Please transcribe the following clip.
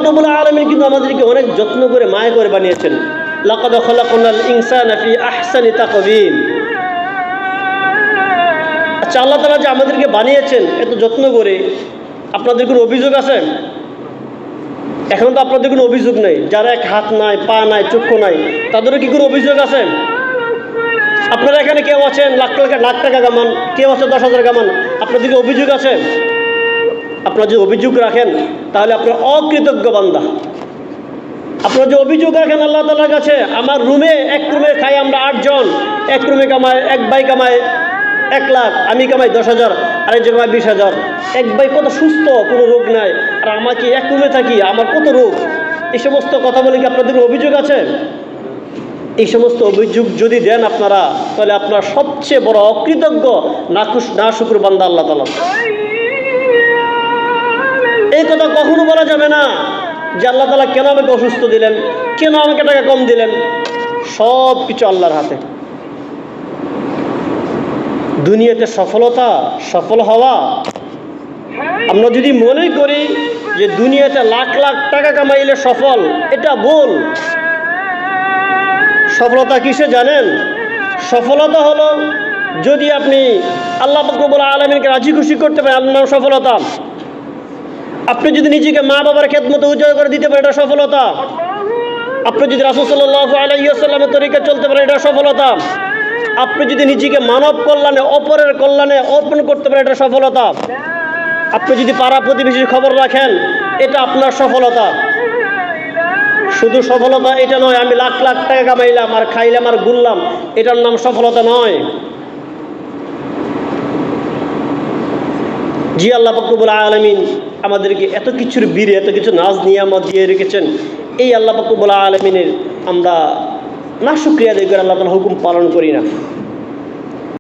রব্বুল আলামিন কিন্তু আমাদেরকে অনেক যত্ন করে মায়া করে বানিয়েছেন। লাকাদ খালাকনাল ইনসানা ফি আহসানি তাকওয়িম। আচ্ছা, আল্লাহ তাআলা যে আমাদেরকে বানিয়েছেন এত যত্ন করে, আপনাদের কোনো অভিযোগ আছে? এখন তো আপনাদের কোনো অভিযোগ নেই। যারা এক হাত নাই, পা নাই, চক্ষু নাই, তাদেরও কি কোনো অভিযোগ আছে? আপনারা এখানে কেউ আছেন লাখ টাকা কামান, কেউ আছে 10,000 কামান, আপনাদের কি অভিযোগ আছে? আপনারা যদি অভিযোগ রাখেন তাহলে আপনার অকৃতজ্ঞ বান্দা। আপনারা যে অভিযোগ রাখেন আল্লাহ তাআলার কাছে, আমার এক রুমে খাই আমরা 8 জন, এক রুমে কামায়, এক ভাই কামায় 1 লাখ, আমি কামাই 10,000, আরেকজন কামাই 20,000। এক ভাই কত সুস্থ, কোনো রোগ নাই, আর আমাকে এক রুমে থাকি, আমার কত রোগ। এই সমস্ত কথা বলে কি আপনাদের অভিযোগ আছে? এই সমস্ত অভিযোগ যদি দেন আপনারা, তাহলে আপনার সবচেয়ে বড় অকৃতজ্ঞ নাশুকর বান্দা আল্লাহ তাআলা। এই কথা কখনো বলা যাবে না যে আল্লাহ তাআলা কেন আমাকে অসুস্থ দিলেন, কেন আমাকে টাকা কম দিলেন। সব কিছু আল্লাহর হাতে। দুনিয়াতে সফল হওয়া, আমরা যদি মনে করি যে দুনিয়াতে লাখ লাখ টাকা কামাইলে সফল, এটা ভুল। সফলতা কিসে জানেন? সফলতা হলো যদি আপনি আল্লাহ পাক রব্বুল আলামিনকে রাজি খুশি করতে পারেন, আপনার সফলতা। আপনি যদি নিজেকে মা বাবার খেদমতে উজাড় করে দিতে পারেন, এটা সফলতা। আপনি যদি রাসূল সাল্লাল্লাহু আলাইহি ওয়াসাল্লামের তরিকায় চলতে পারেন, এটা সফলতা। আপনি যদি নিজেকে মানব কল্যাণে, অপরের কল্যাণে অর্পণ করতে পারেন, এটা সফলতা। আপনি যদি পাড়া প্রতিবেশীর খবর রাখেন, এটা আপনার সফলতা। শুধু সফলতা এটা নয় আমি লাখ লাখ টাকা কামাইলাম আর খাইলাম আর ঘুরলাম, এটার নাম সফলতা নয়। জি, আল্লাহ পাক রব্বুল আলামিন আমাদেরকে এত কিছুর বীরে, এত কিছু নাজ নিয়ামত দিয়ে রেখেছেন। এই আল্লাহ পাক রব্বুল আলামিনের আমরা নাশুকরিয়া আদায় করে আল্লাহ তাআলার হুকুম পালন করি না।